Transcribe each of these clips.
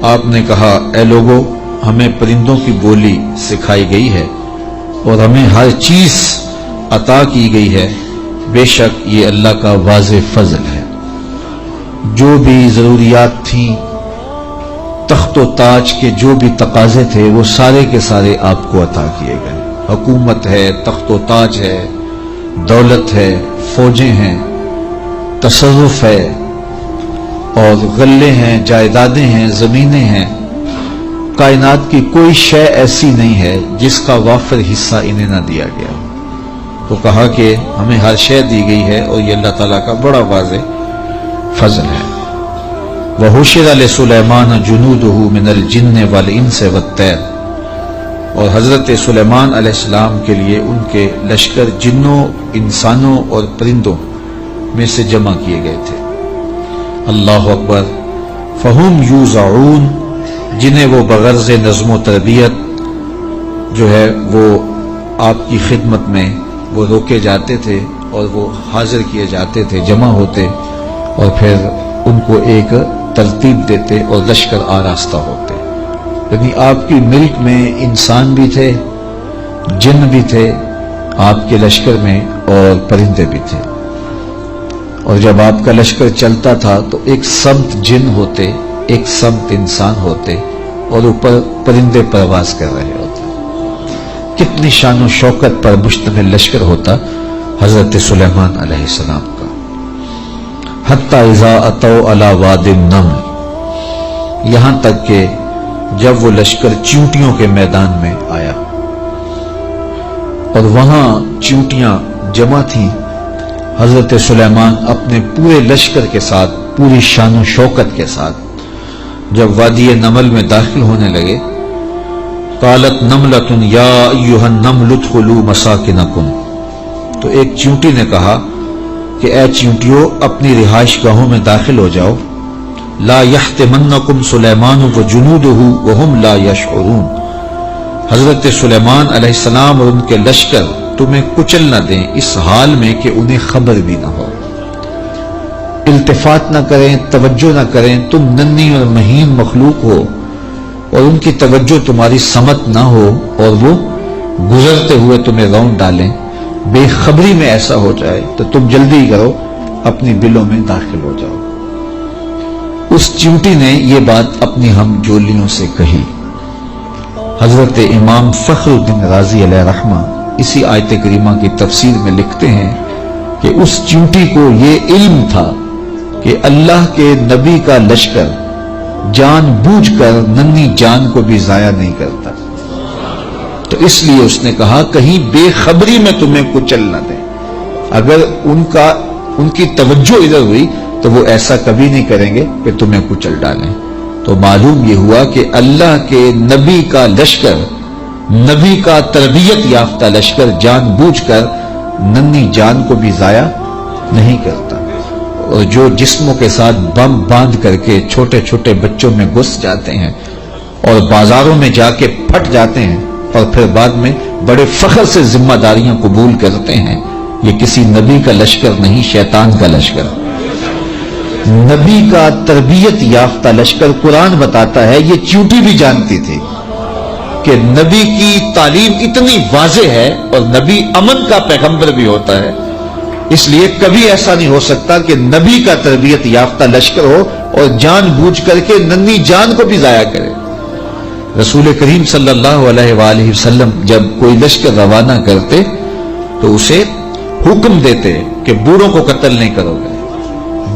آپ نے کہا اے لوگو ہمیں پرندوں کی بولی سکھائی گئی ہے اور ہمیں ہر چیز عطا کی گئی ہے، بے شک یہ اللہ کا واضح فضل ہے۔ جو بھی ضروریات تھیں، تخت و تاج کے جو بھی تقاضے تھے وہ سارے کے سارے آپ کو عطا کیے گئے۔ حکومت ہے، تخت و تاج ہے، دولت ہے، فوجیں ہیں، تصرف ہے، اور غلے ہیں، جائیدادیں ہیں، زمینیں ہیں۔ کائنات کی کوئی شے ایسی نہیں ہے جس کا وافر حصہ انہیں نہ دیا گیا۔ تو کہا کہ ہمیں ہر شے دی گئی ہے اور یہ اللہ تعالیٰ کا بڑا واضح فضل ہے۔ وَحُشِرَ لِسُلَيْمَانَ جُنُودُهُ مِنَ الْجِنِّ وَالْإِنسِ وَالطَّيْرِ، اور حضرت سلیمان علیہ السلام کے لیے ان کے لشکر جنوں، انسانوں اور پرندوں میں سے جمع کیے گئے تھے۔ اللہ اکبر۔ فَهُمْ يُوزَعُونَ، جنہیں وہ بغرض نظم و تربیت جو ہے وہ آپ کی خدمت میں وہ روکے جاتے تھے اور وہ حاضر کیے جاتے تھے، جمع ہوتے اور پھر ان کو ایک ترتیب دیتے اور لشکر آراستہ ہوتے۔ یعنی آپ کی ملک میں انسان بھی تھے، جن بھی تھے آپ کے لشکر میں، اور پرندے بھی تھے۔ اور جب آپ کا لشکر چلتا تھا تو ایک سمت جن ہوتے، ایک سمت انسان ہوتے، اور اوپر پرندے پرواز کر رہے ہوتے۔ کتنی شان و شوکت پر مشتمل لشکر ہوتا حضرت سلیمان علیہ السلام کا۔ حتی اذا اتوا علی وادی النمل، یہاں تک کہ جب وہ لشکر چیونٹیوں کے میدان میں آیا اور وہاں چیونٹیاں جمع تھیں، حضرت سلیمان اپنے پورے لشکر کے ساتھ، پوری شان و شوکت کے ساتھ جب وادی نمل میں داخل ہونے لگے، قالت نملۃ یا ایھا النمل ادخلوا مساکنکم، تو ایک چیونٹی نے کہا کہ اے چیونٹیوں اپنی رہائش گاہوں میں داخل ہو جاؤ، لا یحطمنکم سلیمان وجنودہ وہم لا یشعرون، حضرت سلیمان علیہ السلام اور ان کے لشکر تمہیں کچل نہ دیں اس حال میں کہ انہیں خبر بھی نہ ہو، التفات نہ کریں، توجہ نہ کریں، تم ننھی اور مہین مخلوق ہو اور ان کی توجہ تمہاری سمت نہ ہو اور وہ گزرتے ہوئے تمہیں رون ڈالیں، بے خبری میں ایسا ہو جائے تو تم جلدی کرو اپنی بلوں میں داخل ہو جاؤ۔ اس چیونٹی نے یہ بات اپنی ہم جولیوں سے کہی۔ حضرت امام فخر الدین رازی علیہ رحمہ اسی آیت کریمہ کی تفسیر میں لکھتے ہیں کہ اس چیونٹی کو یہ علم تھا کہ اللہ کے نبی کا لشکر جان بوجھ کر ننھی جان کو بھی ضائع نہیں کرتا، تو اس لیے اس نے کہا کہیں بے خبری میں تمہیں کچل نہ دیں۔ اگر ان کی توجہ ادھر ہوئی تو وہ ایسا کبھی نہیں کریں گے کہ تمہیں کچل ڈالیں۔ تو معلوم یہ ہوا کہ اللہ کے نبی کا لشکر، نبی کا تربیت یافتہ لشکر جان بوجھ کر ننھی جان کو بھی ضائع نہیں کرتا، اور جو جسموں کے ساتھ بم باندھ کر کے چھوٹے چھوٹے بچوں میں گھس جاتے ہیں اور بازاروں میں جا کے پھٹ جاتے ہیں اور پھر بعد میں بڑے فخر سے ذمہ داریاں قبول کرتے ہیں، یہ کسی نبی کا لشکر نہیں، شیطان کا لشکر۔ نبی کا تربیت یافتہ لشکر، قرآن بتاتا ہے، یہ چیونٹی بھی جانتی تھی کہ نبی کی تعلیم اتنی واضح ہے اور نبی امن کا پیغمبر بھی ہوتا ہے، اس لیے کبھی ایسا نہیں ہو سکتا کہ نبی کا تربیت یافتہ لشکر ہو اور جان بوجھ کر کے ننھی جان کو بھی ضائع کرے۔ رسول کریم صلی اللہ علیہ وآلہ وسلم جب کوئی لشکر روانہ کرتے تو اسے حکم دیتے کہ بوڑھوں کو قتل نہیں کرو گے،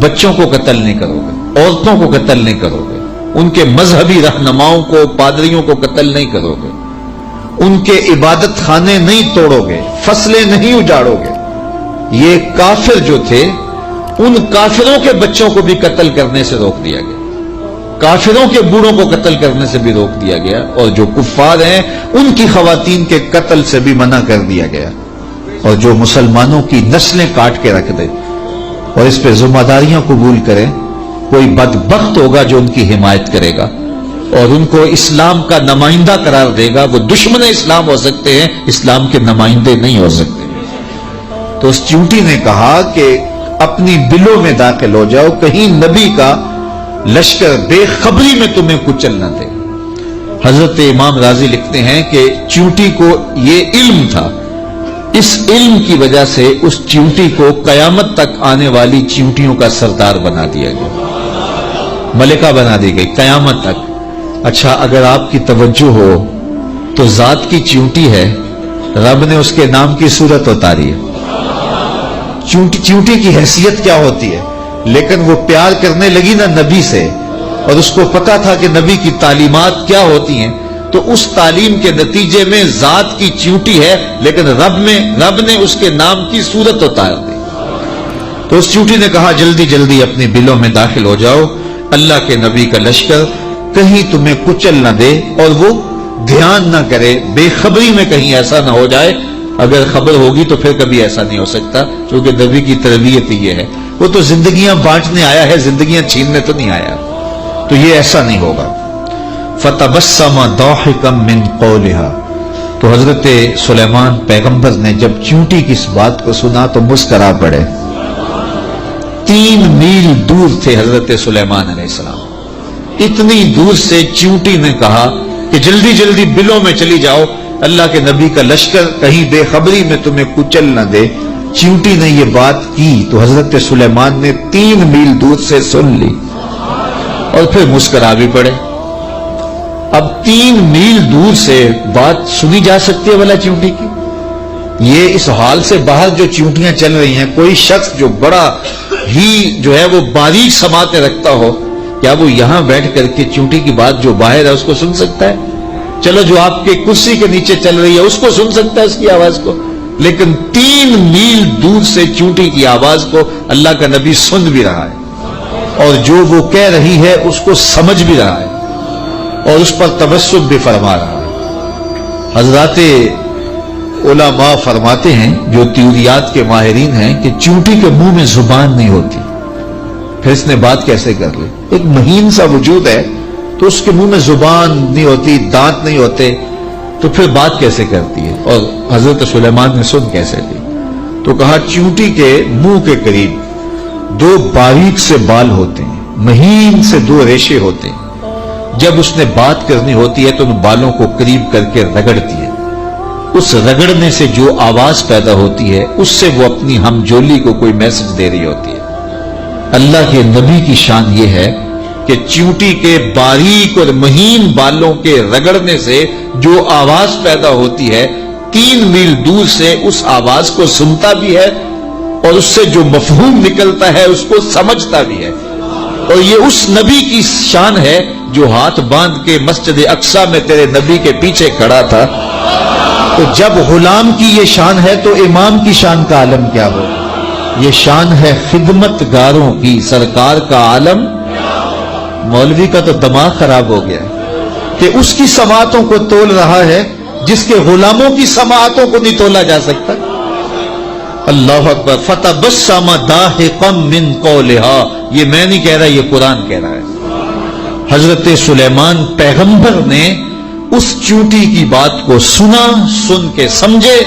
بچوں کو قتل نہیں کرو گے، عورتوں کو قتل نہیں کرو گے، ان کے مذہبی رہنماؤں کو، پادریوں کو قتل نہیں کرو گے، ان کے عبادت خانے نہیں توڑو گے، فصلیں نہیں اجاڑو گے۔ یہ کافر جو تھے ان کافروں کے بچوں کو بھی قتل کرنے سے روک دیا گیا، کافروں کے بوڑھوں کو قتل کرنے سے بھی روک دیا گیا، اور جو کفار ہیں ان کی خواتین کے قتل سے بھی منع کر دیا گیا، اور جو مسلمانوں کی نسلیں کاٹ کے رکھ دے اور اس پہ ذمہ داریاں قبول کریں، کوئی بدبخت ہوگا جو ان کی حمایت کرے گا اور ان کو اسلام کا نمائندہ قرار دے گا، وہ دشمن اسلام ہو سکتے ہیں، اسلام کے نمائندے نہیں ہو سکتے۔ تو اس چیونٹی نے کہا کہ اپنی بلوں میں داخل ہو جاؤ، کہیں نبی کا لشکر بے خبری میں تمہیں کچل نہ دے۔ حضرت امام رازی لکھتے ہیں کہ چیونٹی کو یہ علم تھا، اس علم کی وجہ سے اس چیونٹی کو قیامت تک آنے والی چیونٹیوں کا سردار بنا دیا گیا، ملکہ بنا دی گئی قیامت تک۔ اچھا، اگر آپ کی توجہ ہو تو ذات کی چیونٹی ہے، رب نے اس کے نام کی صورت اتاری ہے۔ چیونٹی کی حیثیت کیا ہوتی ہے، لیکن وہ پیار کرنے لگی نا نبی سے، اور اس کو پتا تھا کہ نبی کی تعلیمات کیا ہوتی ہیں، تو اس تعلیم کے نتیجے میں ذات کی چیونٹی ہے، لیکن رب نے اس کے نام کی صورت اتار دی۔ تو اس چیونٹی نے کہا جلدی جلدی اپنی بلوں میں داخل ہو جاؤ، اللہ کے نبی کا لشکر کہیں تمہیں کچل نہ دے اور وہ دھیان نہ کرے، بے خبری میں کہیں ایسا نہ ہو جائے۔ اگر خبر ہوگی تو پھر کبھی ایسا نہیں ہو سکتا، کیونکہ نبی کی تربیت یہ ہے، وہ تو زندگیاں بانٹنے آیا ہے، زندگیاں چھیننے تو نہیں آیا، تو یہ ایسا نہیں ہوگا۔ فَتَبَسَّمَ ضَاحِكًا مِّن قَوْلِهَا، تو حضرت سلیمان پیغمبر نے جب چیونٹی کی اس بات کو سنا تو مسکرا پڑے۔ 3 میل دور تھے حضرت سلیمان علیہ السلام، اتنی دور سے چیونٹی نے کہا کہ جلدی جلدی بلوں میں چلی جاؤ، اللہ کے نبی کا لشکر کہیں بے خبری میں تمہیں کچل نہ دے۔ چیونٹی نے یہ بات کی تو حضرت سلیمان نے 3 میل دور سے سن لی اور پھر مسکرا بھی پڑے۔ اب 3 میل دور سے بات سنی جا سکتی ہے بھلا چیونٹی کی؟ یہ اس حال سے باہر جو چیونٹیاں چل رہی ہیں، کوئی شخص جو بڑا ہی جو ہے وہ باریک سماعتیں رکھتا ہو، کیا وہ یہاں بیٹھ کر کے چیونٹی کی بات جو باہر ہے اس کو سن سکتا ہے؟ چلو جو آپ کے کرسی کے نیچے چل رہی ہے اس کو سن سکتا ہے، اس کی آواز کو، لیکن 3 میل دور سے چیونٹی کی آواز کو اللہ کا نبی سن بھی رہا ہے، اور جو وہ کہہ رہی ہے اس کو سمجھ بھی رہا ہے، اور اس پر تبسم بھی فرما رہا ہے۔ حضرات علماء فرماتے ہیں، جو تیوریات کے ماہرین ہیں، کہ چیونٹی کے منہ میں زبان نہیں ہوتی، پھر اس نے بات کیسے کر لی؟ ایک مہین سا وجود ہے تو اس کے منہ میں زبان نہیں ہوتی، دانت نہیں ہوتے، تو پھر بات کیسے کرتی ہے؟ اور حضرت سلیمان نے سن کیسے لی؟ تو کہا چیونٹی کے منہ کے قریب 2 باریک سے بال ہوتے ہیں، مہین سے 2 ریشے ہوتے ہیں، جب اس نے بات کرنی ہوتی ہے تو ان بالوں کو قریب کر کے رگڑتی ہے، اس رگڑنے سے جو آواز پیدا ہوتی ہے اس سے وہ اپنی ہمجولی کو کوئی میسج دے رہی ہوتی ہے۔ اللہ کے نبی کی شان یہ ہے کہ چیونٹی کے باریک اور مہین بالوں کے رگڑنے سے جو آواز پیدا ہوتی ہے 3 میل دور سے اس آواز کو سنتا بھی ہے، اور اس سے جو مفہوم نکلتا ہے اس کو سمجھتا بھی ہے۔ اور یہ اس نبی کی شان ہے جو ہاتھ باندھ کے مسجد اقصی میں تیرے نبی کے پیچھے کھڑا تھا۔ تو جب غلام کی یہ شان ہے تو امام کی شان کا عالم کیا ہو؟ یہ شان ہے خدمت گاروں کی، سرکار کا عالم۔ مولوی کا تو دماغ خراب ہو گیا کہ اس کی سماعتوں کو تول رہا ہے جس کے غلاموں کی سماعتوں کو نہیں تولا جا سکتا۔ اللہ اکبر۔ فتبسم ضاحکا من قولہا، یہ میں نہیں کہہ رہا، یہ قرآن کہہ رہا ہے۔ حضرت سلیمان پیغمبر نے اس چیونٹی کی بات کو سنا، سن کے سمجھے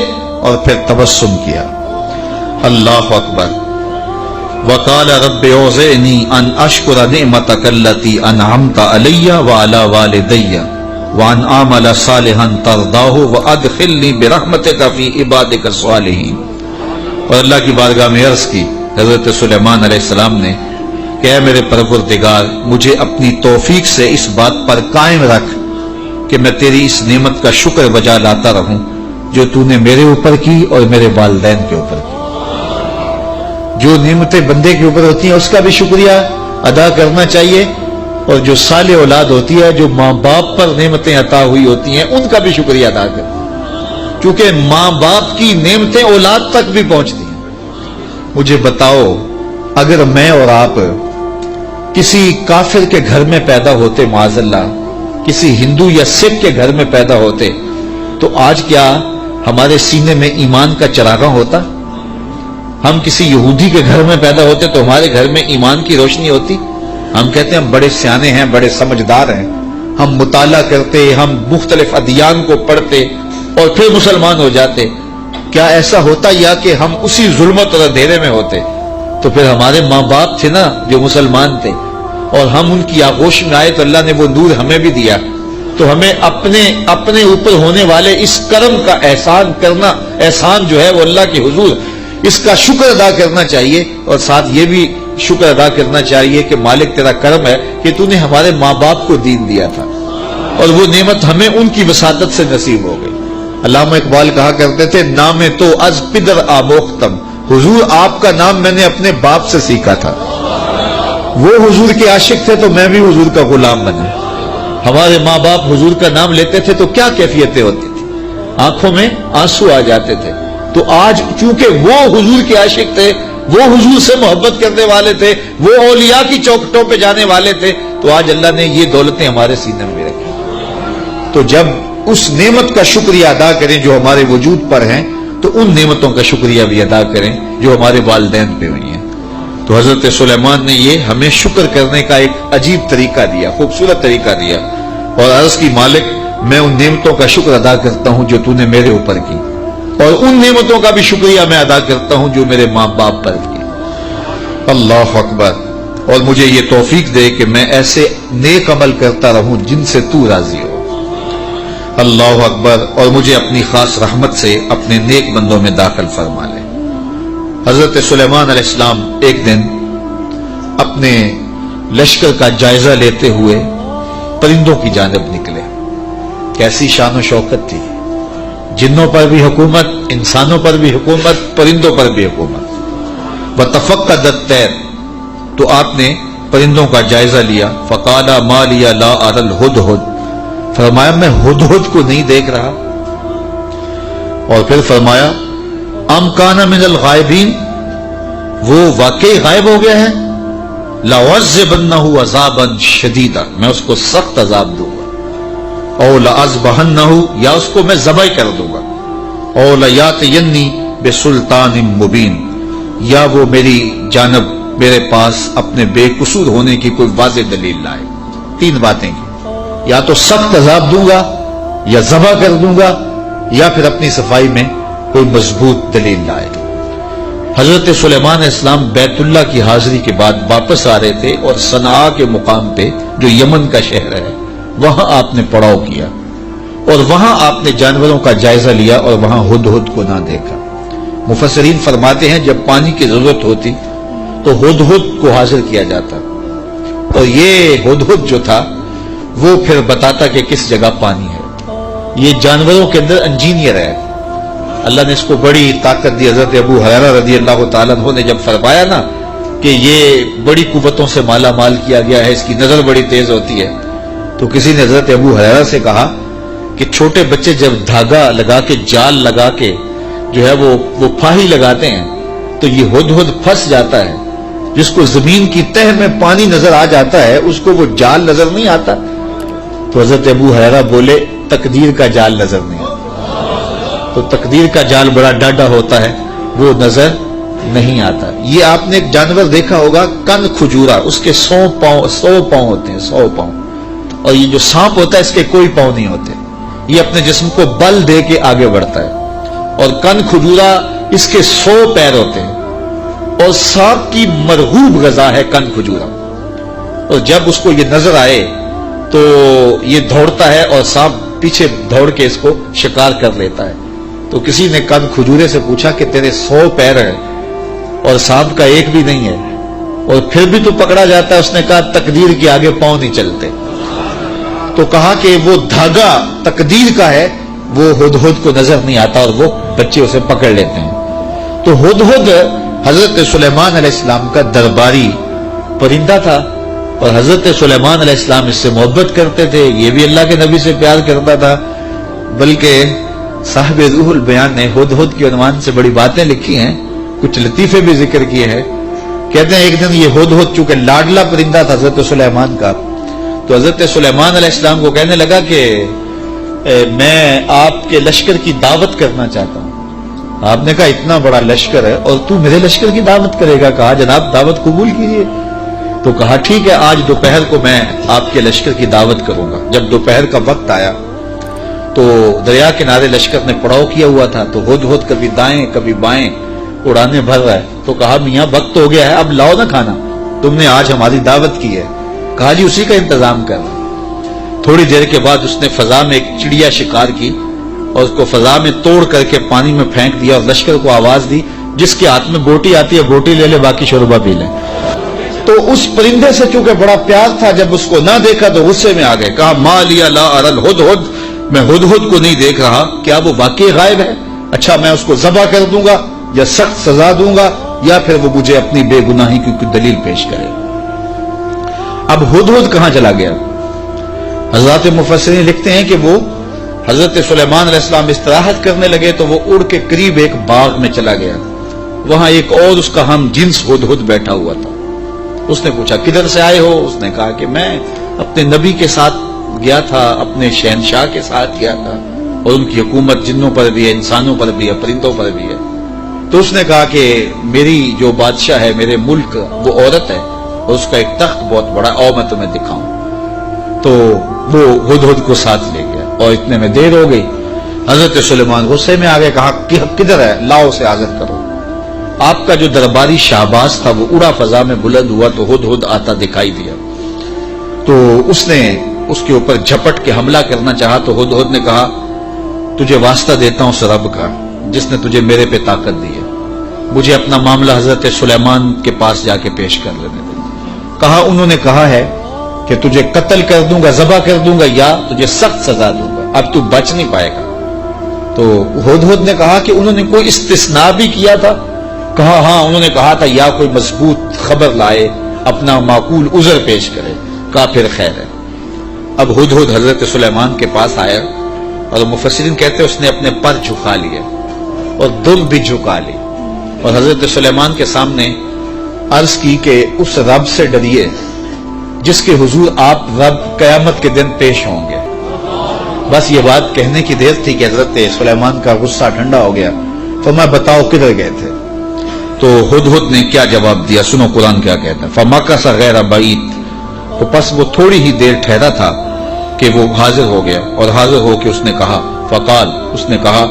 اور پھر تبسم کیا۔ اللہ اکبر۔ وقال رب اوزعنی ان اشکر نعمتک التی انعمت علی وعلی والدی وان اعمل صالحا ترضاہ وادخلنی برحمتک فی عبادک الصالحین۔ اور اللہ کی بارگاہ میں عرض کی حضرت سلیمان علیہ السلام نے کہ اے میرے پروردگار، مجھے اپنی توفیق سے اس بات پر قائم رکھ کہ میں تیری اس نعمت کا شکر بجا لاتا رہوں جو تو نے میرے اوپر کی اور میرے والدین کے اوپر کی۔ جو نعمتیں بندے کے اوپر ہوتی ہیں اس کا بھی شکریہ ادا کرنا چاہیے، اور جو صالح اولاد ہوتی ہے، جو ماں باپ پر نعمتیں عطا ہوئی ہوتی ہیں، ان کا بھی شکریہ ادا کریں، کیونکہ ماں باپ کی نعمتیں اولاد تک بھی پہنچتی ہیں۔ مجھے بتاؤ، اگر میں اور آپ کسی کافر کے گھر میں پیدا ہوتے، معاذ اللہ کسی ہندو یا سکھ کے گھر میں پیدا ہوتے، تو آج کیا ہمارے سینے میں ایمان کا چراغاں ہوتا؟ ہم کسی یہودی کے گھر میں پیدا ہوتے تو ہمارے گھر میں ایمان کی روشنی ہوتی؟ ہم کہتے ہیں ہم بڑے سیانے ہیں، بڑے سمجھدار ہیں، ہم مطالعہ کرتے، ہم مختلف ادیان کو پڑھتے اور پھر مسلمان ہو جاتے۔ کیا ایسا ہوتا، یا کہ ہم اسی ظلمت اور اندھیرے میں ہوتے؟ تو پھر ہمارے ماں باپ تھے نا جو مسلمان تھے، اور ہم ان کی آغوش میں آئے تو اللہ نے وہ نور ہمیں بھی دیا. تو ہمیں اپنے اوپر ہونے والے اس کرم کا احسان جو ہے وہ اللہ کے حضور اس کا شکر ادا کرنا چاہیے. اور ساتھ یہ بھی شکر ادا کرنا چاہیے کہ مالک تیرا کرم ہے کہ تو نے ہمارے ماں باپ کو دین دیا تھا اور وہ نعمت ہمیں ان کی وساطت سے نصیب ہو گئی. علامہ اقبال کہا کرتے تھے نام تو از پدر آموختم، حضور آپ کا نام میں نے اپنے باپ سے سیکھا تھا. وہ حضور کے عاشق تھے تو میں بھی حضور کا غلام بنا. ہمارے ماں باپ حضور کا نام لیتے تھے تو کیا کیفیتیں ہوتی تھی، آنکھوں میں آنسو آ جاتے تھے. تو آج چونکہ وہ حضور کے عاشق تھے، وہ حضور سے محبت کرنے والے تھے، وہ اولیاء کی چوکھٹوں پہ جانے والے تھے، تو آج اللہ نے یہ دولتیں ہمارے سینے میں رکھی. تو جب اس نعمت کا شکریہ ادا کریں جو ہمارے وجود پر ہیں تو ان نعمتوں کا شکریہ بھی ادا کریں جو ہمارے والدین پہ ہوئی ہیں. تو حضرت سلیمان نے یہ ہمیں شکر کرنے کا ایک عجیب طریقہ دیا، خوبصورت طریقہ دیا، اور عرض کی مالک میں ان نعمتوں کا شکر ادا کرتا ہوں جو تو نے میرے اوپر کی، اور ان نعمتوں کا بھی شکریہ میں ادا کرتا ہوں جو میرے ماں باپ پر کی. اللہ اکبر. اور مجھے یہ توفیق دے کہ میں ایسے نیک عمل کرتا رہوں جن سے تو راضی ہو. اللہ اکبر. اور مجھے اپنی خاص رحمت سے اپنے نیک بندوں میں داخل فرما لے. حضرت سلیمان علیہ السلام ایک دن اپنے لشکر کا جائزہ لیتے ہوئے پرندوں کی جانب نکلے. کیسی شان و شوکت تھی، جنوں پر بھی حکومت، انسانوں پر بھی حکومت، پرندوں پر بھی حکومت. وَتَفَقَّدَ الطَّيْرَ. تو آپ نے پرندوں کا جائزہ لیا. فَقَالَ مَا لِيَ لَا أَرَى الْهُدْهُدْ. فرمایا میں ہدہد کو نہیں دیکھ رہا. اور پھر فرمایا ام کان من الغائبین، وہ واقعی غائب ہو گیا ہے. لَأُعَذِّبَنَّهُ عَذَابًا شَدِيدًا. میں اس کو سخت عذاب دوں گا. او لَأَذْبَحَنَّهُ، یا اس کو میں ذبح کر دوں گا. او لَيَأْتِيَنِّي بِسُلْطَانٍ مُبِينٍ، یا وہ میری جانب میرے پاس اپنے بے قصور ہونے کی کوئی واضح دلیل لائے. تین باتیں کی، یا تو سخت عذاب دوں گا، یا ذبح کر دوں گا، یا پھر اپنی صفائی میں کوئی مضبوط دلیل لائے. حضرت سلیمان علیہ السلام بیت اللہ کی حاضری کے بعد واپس آ رہے تھے اور صنعاء کے مقام پہ جو یمن کا شہر ہے وہاں آپ نے پڑاؤ کیا اور وہاں آپ نے جانوروں کا جائزہ لیا اور وہاں ہدہد کو نہ دیکھا. مفسرین فرماتے ہیں جب پانی کی ضرورت ہوتی تو ہدہد کو حاضر کیا جاتا اور یہ ہدہد جو تھا وہ پھر بتاتا کہ کس جگہ پانی ہے. یہ جانوروں کے اندر انجینئر ہے. اللہ نے اس کو بڑی طاقت دی. حضرت ابو ہریرہ رضی اللہ تعالیٰ عنہ نے جب فرمایا نا کہ یہ بڑی قوتوں سے مالا مال کیا گیا ہے، اس کی نظر بڑی تیز ہوتی ہے، تو کسی نے حضرت ابو ہریرہ سے کہا کہ چھوٹے بچے جب دھاگا لگا کے جال لگا کے جو ہے وہ پھاہی لگاتے ہیں تو یہ ہدہد پھنس جاتا ہے. جس کو زمین کی تہ میں پانی نظر آ جاتا ہے اس کو وہ جال نظر نہیں آتا. تو حضرت ابو ہریرہ بولے تقدیر کا جال نظر نہیں آتا. تو تقدیر کا جال بڑا ڈاڈا ہوتا ہے، وہ نظر نہیں آتا. یہ آپ نے ایک جانور دیکھا ہوگا کن کھجورا، اس کے 100 پاؤں ہوتے ہیں، 100 پاؤں. اور یہ جو سانپ ہوتا ہے اس کے کوئی پاؤں نہیں ہوتے. یہ اپنے جسم کو بل دے کے آگے بڑھتا ہے. اور کن کھجورا اس کے 100 پیر ہوتے ہیں اور سانپ کی مرغوب غذا ہے کن کھجورا. اور جب اس کو یہ نظر آئے تو یہ دوڑتا ہے اور سانپ پیچھے دوڑ کے اس کو شکار کر لیتا ہے. تو کسی نے کن کھجورے سے پوچھا کہ تیرے 100 پیر ہیں اور سانپ کا ایک بھی نہیں ہے اور پھر بھی تو پکڑا جاتا ہے. اس نے کہا تقدیر کے آگے پاؤں نہیں چلتے. تو کہا کہ وہ دھاگا تقدیر کا ہے، وہ ہدہد کو نظر نہیں آتا اور وہ بچے اسے پکڑ لیتے ہیں. تو ہدہد حضرت سلیمان علیہ السلام کا درباری پرندہ تھا اور حضرت سلیمان علیہ السلام اس سے محبت کرتے تھے. یہ بھی اللہ کے نبی سے پیار کرتا تھا. بلکہ صاحب روح البیان نے ہدہد کے عنوان سے بڑی باتیں لکھی ہیں، کچھ لطیفے بھی ذکر کیے ہیں. کہتے ہیں ایک دن یہ ہدہد چونکہ لاڈلا پرندہ تھا حضرت سلیمان کا، تو حضرت سلیمان علیہ السلام کو کہنے لگا کہ میں آپ کے لشکر کی دعوت کرنا چاہتا ہوں. آپ نے کہا اتنا بڑا لشکر ہے اور تو میرے لشکر کی دعوت کرے گا؟ کہا جناب دعوت قبول کیجیے. تو کہا ٹھیک ہے، آج دوپہر کو میں آپ کے لشکر کی دعوت کروں گا. جب دوپہر کا وقت آیا تو دریا کنارے لشکر نے پڑاؤ کیا ہوا تھا. تو ہدہد کبھی دائیں کبھی بائیں اڑانے بھر رہا ہے. تو کہا میاں وقت ہو گیا ہے، اب لاؤ نا کھانا، تم نے آج ہماری دعوت کی ہے. کہا جی اسی کا انتظام کر رہا ہوں۔ تھوڑی دیر کے بعد اس نے فضا میں ایک چڑیا شکار کی اور اس کو فضا میں توڑ کر کے پانی میں پھینک دیا اور لشکر کو آواز دی جس کے ہاتھ میں بوٹی آتی ہے بوٹی لے لے، باقی شوربہ پی لیں۔ تو اس پرندے سے چونکہ بڑا پیار تھا، جب اس کو نہ دیکھا تو غصے میں آ گئے، کہا ما لیا لا اری الہدہد، میں ہدہد کو نہیں دیکھ رہا، کیا وہ واقعی غائب ہے؟ اچھا میں اس کو ذبح کر دوں گا یا سخت سزا دوں گا یا پھر وہ مجھے اپنی بے گناہی کی کوئی دلیل پیش کرے۔ اب ہدہد کہاں چلا گیا؟ حضرات مفسرین لکھتے ہیں کہ وہ حضرت سلیمان علیہ السلام استراحت کرنے لگے تو وہ اڑ کے قریب ایک باغ میں چلا گیا، وہاں ایک اور اس کا ہم جنس ہدہد بیٹھا ہوا تھا۔ اس نے پوچھا کدھر سے آئے ہو؟ اس نے کہا کہ میں اپنے نبی کے ساتھ گیا تھا، اپنے شہنشاہ کے ساتھ گیا تھا، اور ان کی حکومت جنوں پر بھی ہے، انسانوں پر بھی ہے، پرندوں پر بھی ہے۔ تو اس نے کہا کہ میری جو بادشاہ ہے میرے ملک وہ عورت ہے اور اس کا ایک تخت بہت بڑا، اور میں تمہیں دکھاؤں۔ تو وہ ہدہد کو ساتھ لے گیا اور اتنے میں دیر ہو گئی، حضرت سلیمان غصے میں آ گئے، کہا کہ کدھر ہے، لاؤ اسے حاضر کرو۔ آپ کا جو درباری شہباز تھا وہ اڑا فضا میں بلند ہوا تو ہدہد آتا دکھائی دیا، تو اس نے اس کے اوپر جھپٹ کے حملہ کرنا چاہا تو ہدہد نے کہا تجھے واسطہ دیتا ہوں اس رب کا جس نے تجھے میرے پہ طاقت دی ہے، مجھے اپنا معاملہ حضرت سلیمان کے پاس جا کے پیش کر لینے دے۔ کہا انہوں نے کہا ہے کہ تجھے قتل کر دوں گا، ذبح کر دوں گا یا تجھے سخت سزا دوں گا، اب تو بچ نہیں پائے گا۔ تو ہدہد نے کہا کہ انہوں نے کوئی استثناء بھی کیا تھا؟ کہا ہاں انہوں نے کہا تھا یا کوئی مضبوط خبر لائے، اپنا معقول عذر پیش کرے۔ کہا پھر خیر ہے۔ اب ہدہد حضرت سلیمان کے پاس آیا اور مفسرین کہتے ہیں اس نے اپنے پر جھکا لیے اور دل بھی جھکا لی اور حضرت سلیمان کے سامنے عرض کی کہ اس رب سے ڈریے جس کے حضور آپ رب قیامت کے دن پیش ہوں گے۔ بس یہ بات کہنے کی دیر تھی کہ حضرت سلیمان کا غصہ ٹھنڈا ہو گیا۔ تو میں بتاؤ کدھر گئے تھے؟ تو ہدہد نے کیا جواب دیا، سنو قرآن کیا کہتا ہے، فَمَكَثَ غَيْرَ بَعِيدٍ، تو پس وہ تھوڑی ہی دیر ٹھہرا تھا کہ وہ حاضر ہو گیا، اور حاضر ہو کے اس نے کہا فقال، اس نے کہا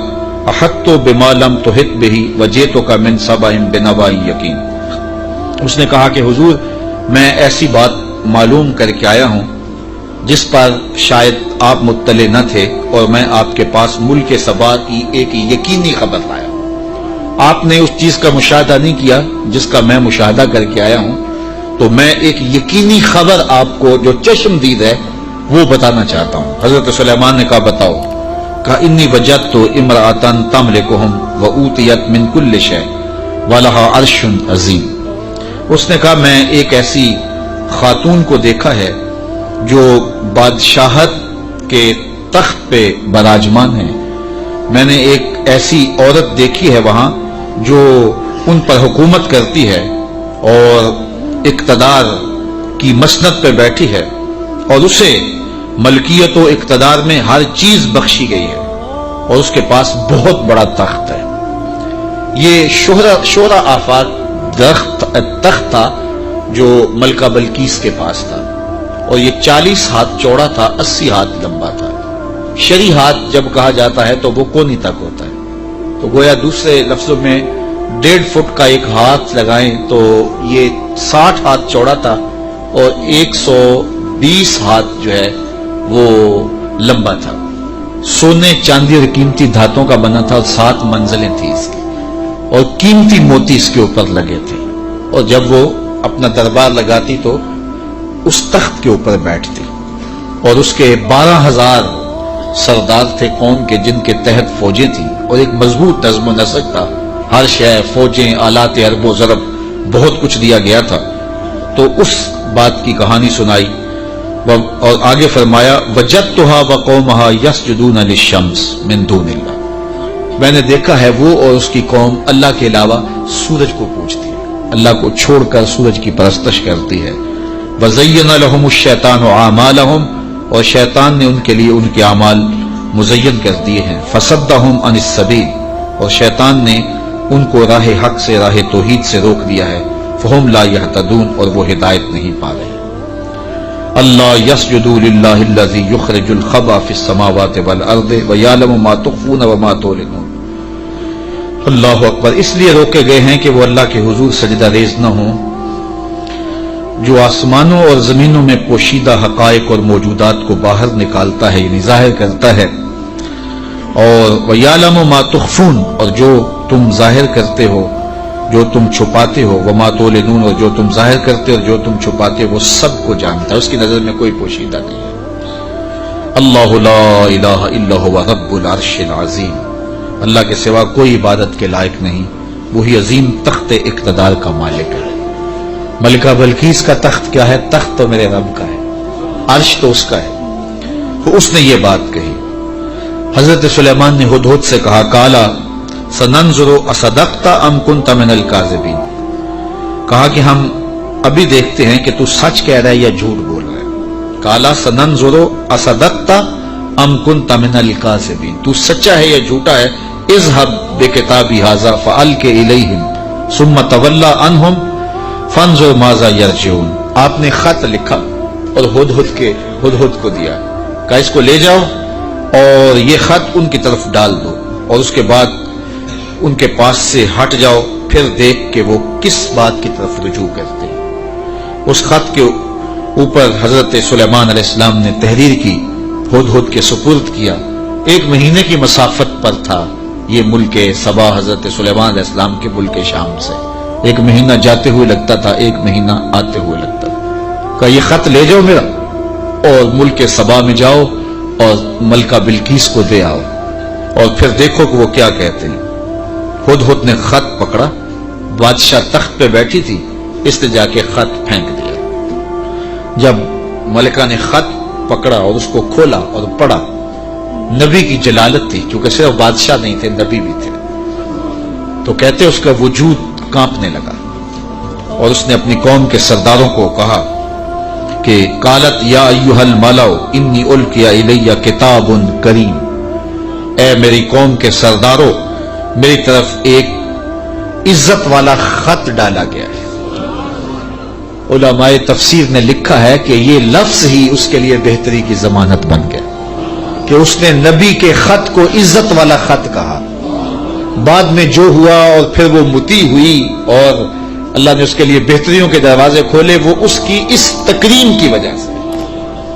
احطت بما لم تحط به وجئتك من سبأ بنبأ یقین، اس نے کہا کہ حضور میں ایسی بات معلوم کر کے آیا ہوں جس پر شاید آپ مطلع نہ تھے، اور میں آپ کے پاس ملک سبا کی ایک یقینی خبر لایا ہوں۔ آپ نے اس چیز کا مشاہدہ نہیں کیا جس کا میں مشاہدہ کر کے آیا ہوں، تو میں ایک یقینی خبر آپ کو جو چشم دید ہے وہ بتانا چاہتا ہوں۔ حضرت سلیمان نے کہا بتاؤ۔ کہا انی وجدت امرأۃ تملکہم وأوتیت من کل شیء ولہا عرش عظیم، اس نے کہا میں ایک ایسی خاتون کو دیکھا ہے جو بادشاہت کے تخت پہ براجمان ہے، میں نے ایک ایسی عورت دیکھی ہے وہاں جو ان پر حکومت کرتی ہے اور اقتدار کی مسند پہ بیٹھی ہے، اور اسے ملکیت و اقتدار میں ہر چیز بخشی گئی ہے، اور اس کے پاس بہت بڑا تخت ہے۔ یہ شہرہ آفاق تخت تھا جو ملکہ بلقیس کے پاس تھا، اور یہ 40 ہاتھ چوڑا تھا، 80 ہاتھ لمبا تھا۔ شرعی ہاتھ جب کہا جاتا ہے تو وہ کونی تک ہوتا ہے، تو گویا دوسرے لفظوں میں 1.5 فٹ کا ایک ہاتھ لگائیں تو یہ 60 ہاتھ چوڑا تھا اور 120 ہاتھ جو ہے وہ لمبا تھا۔ سونے چاندی اور قیمتی دھاتوں کا بنا تھا، اور 7 منزلیں تھیں اس کی، اور قیمتی موتی اس کے اوپر لگے تھے، اور جب وہ اپنا دربار لگاتی تو اس تخت کے اوپر بیٹھتی، اور اس کے 12,000 سردار تھے قوم کے جن کے تحت فوجیں تھیں، اور ایک مضبوط نظم و نسق تھا، ہر شے فوجیں آلات حرب و ضرب بہت کچھ دیا گیا تھا۔ تو اس بات کی کہانی سنائی اور آگے فرمایا وجدتها وقومها يسجدون للشمس من دون اللہ، میں نے دیکھا ہے وہ اور اس کی قوم اللہ کے علاوہ سورج کو پوجتی ہے، اللہ کو چھوڑ کر سورج کی پرستش کرتی ہے۔ وزین لهم الشیطان اعمالهم، اور شیطان نے ان کے لیے ان کے اعمال مزین کر دیے ہیں۔ فصدهم عن السبیل، اور شیطان نے ان کو راہ حق سے، راہ توحید سے روک دیا ہے۔ فہم لا یہتدون، اور وہ ہدایت نہیں پا رہے۔ اللہ یسجد للہ الذی یخرج الخبأ فی السماوات والارض ویعلم ما تخفون وما تعلنون۔ اللہ اکبر، اس لیے روکے گئے ہیں کہ وہ اللہ کے حضور سجدہ ریز نہ ہوں، جو آسمانوں اور زمینوں میں پوشیدہ حقائق اور موجودات کو باہر نکالتا ہے یعنی ظاہر کرتا ہے، اور وَيَعْلَمُ مَا تُخْفُونَ اور جو تم ظاہر کرتے ہو جو تم چھپاتے ہو، وَمَا تُعْلِنُونَ اور جو تم ظاہر کرتے ہو اور جو تم چھپاتے ہو، وہ سب کو جانتا ہے، اس کی نظر میں کوئی پوشیدہ نہیں ہے۔ اللہ لا الہ الا هو رب العرش العظیم، اللہ کے سوا کوئی عبادت کے لائق نہیں، وہی عظیم تخت اقتدار کا مالک ہے۔ ملکہ بلقیس کا تخت کیا ہے؟ تخت تو میرے رب کا ہے، عرش تو اس کا ہے، تو اس نے یہ بات کہی۔ حضرت سلیمان نے ہدہد سے کہا کالا سننظر اصدقت ام کنت من الکاذبین، کہا کہ ہم ابھی دیکھتے ہیں کہ تو سچ کہہ رہا ہے یا جھوٹ بول رہا ہے۔ کالا سننظر اصدقت ام کنت من الکاذبین، تو سچا ہے یا جھوٹا ہے؟ اذهب بکتابی ھذا فالق الیہم ثم تولى عنہم فانظر ماذا یرجعون۔ آپ نے خط لکھا اور ہدہد کو دیا، کہا اس کو لے جاؤ اور یہ خط ان کی طرف ڈال دو، اور اس کے بعد ان کے پاس سے ہٹ جاؤ، پھر دیکھ کہ وہ کس بات کی طرف رجوع کرتے ہیں۔ اس خط کے اوپر حضرت سلیمان علیہ السلام نے تحریر کی، ہدہد کے سپرد کیا۔ 1 مہینے کی مسافت پر تھا یہ ملک سبا حضرت سلیمان علیہ السلام کے ملک شام سے، 1 مہینہ جاتے ہوئے لگتا تھا، 1 مہینہ آتے ہوئے لگتا تھا۔ کہا یہ خط لے جاؤ میرا اور ملک سبا میں جاؤ اور ملکہ بلقیس کو دے آؤ، اور پھر دیکھو کہ وہ کیا کہتے ہیں۔ ہدہد نے خط پکڑا، بادشاہ تخت پہ بیٹھی تھی، اس نے جا کے خط پھینک دیا۔ جب ملکہ نے خط پکڑا اور اس کو کھولا اور پڑھا، نبی کی جلالت تھی، کیونکہ صرف بادشاہ نہیں تھے، نبی بھی تھے، تو کہتے اس کا وجود کانپنے لگا، اور اس نے اپنی قوم کے سرداروں کو کہا کہ قالت یا ایھا الملأ انی القی الی کتاب کریم، اے میری قوم کے سرداروں، میری طرف ایک عزت والا خط ڈالا گیا ہے۔ علماء تفسیر نے لکھا ہے کہ یہ لفظ ہی اس کے لیے بہتری کی ضمانت بن گیا کہ اس نے نبی کے خط کو عزت والا خط کہا۔ بعد میں جو ہوا اور پھر وہ متی ہوئی اور اللہ نے اس کے لیے بہتریوں کے دروازے کھولے، وہ اس کی اس تکریم کی وجہ سے۔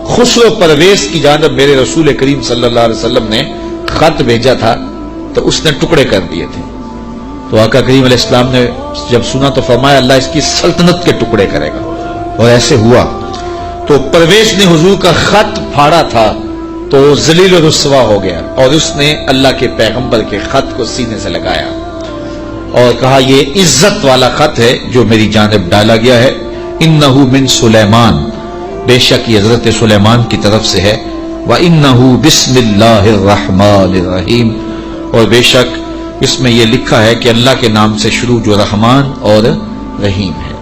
خسرو پرویز کی جانب میرے رسول کریم صلی اللہ علیہ وسلم نے خط بھیجا تھا تو اس نے ٹکڑے کر دیے تھے، تو آقا کریم علیہ السلام نے جب سنا تو فرمایا اللہ اس کی سلطنت کے ٹکڑے کرے گا، اور ایسے ہوا۔ تو پرویز نے حضور کا خط پھاڑا تھا تو ذلیل و رسوا ہو گیا، اور اس نے اللہ کے پیغمبر کے خط کو سینے سے لگایا اور کہا یہ عزت والا خط ہے جو میری جانب ڈالا گیا ہے۔ انہ من سلیمان، بے شک یہ حضرت سلیمان کی طرف سے ہے، وانہ بسم اللہ الرحمن الرحیم، اور بے شک اس میں یہ لکھا ہے کہ اللہ کے نام سے شروع جو رحمان اور رحیم ہے۔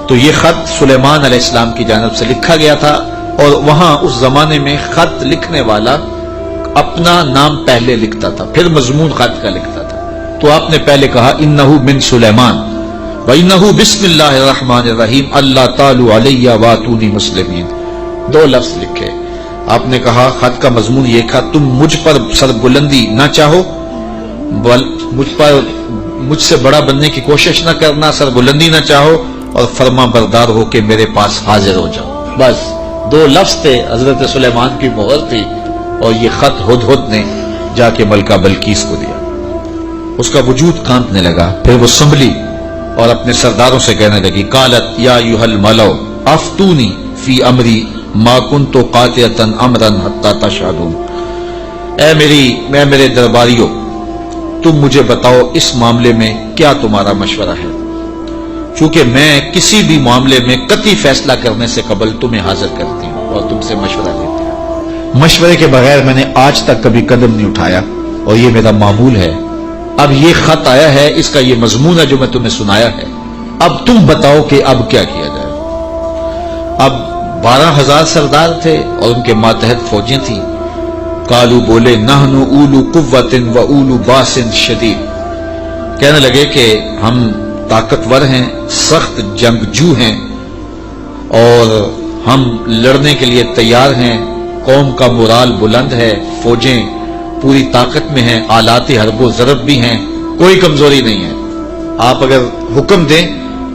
تو یہ خط سلیمان علیہ السلام کی جانب سے لکھا گیا تھا، اور وہاں اس زمانے میں خط لکھنے والا اپنا نام پہلے لکھتا تھا، پھر مضمون خط کا لکھتا تھا، تو آپ نے پہلے کہا انہ من سلیمان وانہ بسم اللہ الرحمن الرحیم اللہ تعالی علیہ واتونی مسلمین، 2 لفظ لکھے۔ آپ نے کہا خط کا مضمون یہ تھا تم مجھ پر سربلندی نہ چاہو، مجھ سے بڑا بننے کی کوشش نہ کرنا، سربلندی نہ چاہو، اور فرما بردار ہو کہ میرے پاس حاضر ہو جاؤ۔ بس 2 لفظ تھے، حضرت سلیمان کی مہر تھی، اور یہ خط ہدہد نے جا کے ملکہ بلقیس کو دیا۔ اس کا وجود کانپنے لگا، پھر وہ سنبھلی اور اپنے سرداروں سے کہنے لگی قالت یا ایھا الملأ افتونی فی امری ما کنت قاطعۃ امرا حتی تشہدون، اے میرے درباریوں، تم مجھے بتاؤ اس معاملے میں کیا تمہارا مشورہ ہے، چونکہ میں کسی بھی معاملے میں قطعی فیصلہ کرنے سے قبل تمہیں حاضر کرتی ہوں اور تم سے مشورہ لیتی ہوں۔ مشورے کے بغیر میں نے آج تک کبھی قدم نہیں اٹھایا، اور یہ میرا معمول ہے۔ اب یہ خط آیا ہے، اس کا یہ مضمون ہے جو میں تمہیں سنایا ہے، اب تم بتاؤ کہ اب کیا کیا جائے۔ اب 12,000 سردار تھے اور ان کے ماتحت فوجیں تھیں۔ قالو بولے نحن اولو قوت و اولو باس شدید، کہنے لگے کہ ہم طاقتور ہیں، سخت جنگجو ہیں، اور ہم لڑنے کے لیے تیار ہیں، قوم کا مورال بلند ہے، فوجیں پوری طاقت میں ہیں، آلات حرب و ضرب بھی ہیں، کوئی کمزوری نہیں ہے، آپ اگر حکم دیں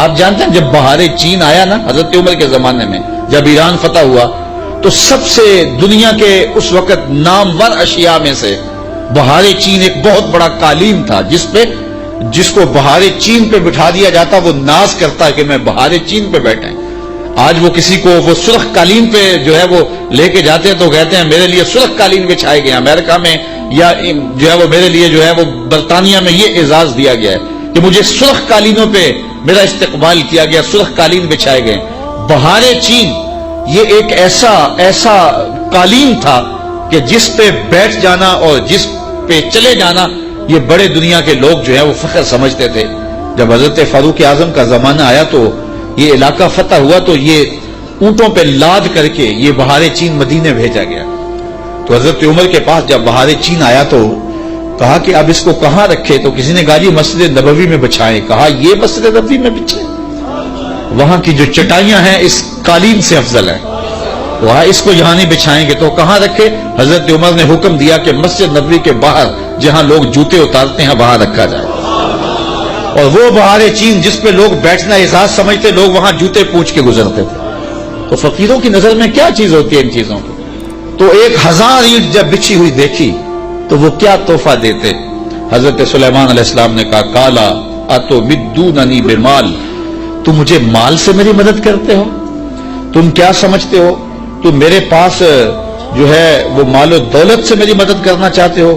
آپ جانتے ہیں جب بہار چین آیا نا حضرت عمر کے زمانے میں، جب ایران فتح ہوا تو سب سے دنیا کے اس وقت نامور اشیاء میں سے بہار چین ایک بہت بڑا قالین تھا، جس کو بہار چین پہ بٹھا دیا جاتا وہ ناز کرتا ہے کہ میں بہار چین پہ بیٹھا ہوں۔ آج وہ کسی کو وہ سرخ قالین پہ جو ہے وہ لے کے جاتے ہیں تو کہتے ہیں میرے لیے سرخ قالین بچھائے گئے، امریکہ میں یا جو ہے وہ میرے لیے جو ہے وہ برطانیہ میں یہ اعزاز دیا گیا ہے کہ مجھے سرخ قالینوں پہ میرا استقبال کیا گیا، سرخ قالین بچھائے گئے۔ بہار چین یہ ایک ایسا قالین تھا کہ جس پہ بیٹھ جانا اور جس پہ چلے جانا یہ بڑے دنیا کے لوگ جو ہے وہ فخر سمجھتے تھے۔ جب حضرت فاروق اعظم کا زمانہ آیا تو یہ علاقہ فتح ہوا تو یہ اونٹوں پہ لاد کر کے یہ بہار چین مدینے بھیجا گیا۔ تو حضرت عمر کے پاس جب بہار چین آیا تو کہا کہ اب اس کو کہاں رکھے؟ تو کسی نے کہا جی مسجد نبوی میں بچھائیں۔ کہا یہ مسجد نبوی میں بچھائیں؟ وہاں کی جو چٹائیاں ہیں اس قالین سے افضل ہیں، وہاں اس کو یہاں نہیں بچھائیں گے تو کہاں رکھے؟ حضرت عمر نے حکم دیا کہ مسجد نبوی کے باہر جہاں لوگ جوتے اتارتے ہیں وہاں رکھا جائے۔ اور وہ بہار چین جس پہ لوگ بیٹھنا اعزاز سمجھتے لوگ وہاں جوتے پوچھ کے گزرتے تھے۔ تو فقیروں کی نظر میں کیا چیز ہوتی ہے ان چیزوں کی؟ تو 1000 اینٹ جب بچھی ہوئی دیکھی تو وہ کیا تحفہ دیتے؟ حضرت سلیمان علیہ السلام نے کہا کالا اتمدوننی بمال، تم مجھے مال سے میری مدد کرتے ہو؟ تم کیا سمجھتے ہو تم میرے پاس جو ہے وہ مال و دولت سے میری مدد کرنا چاہتے ہو؟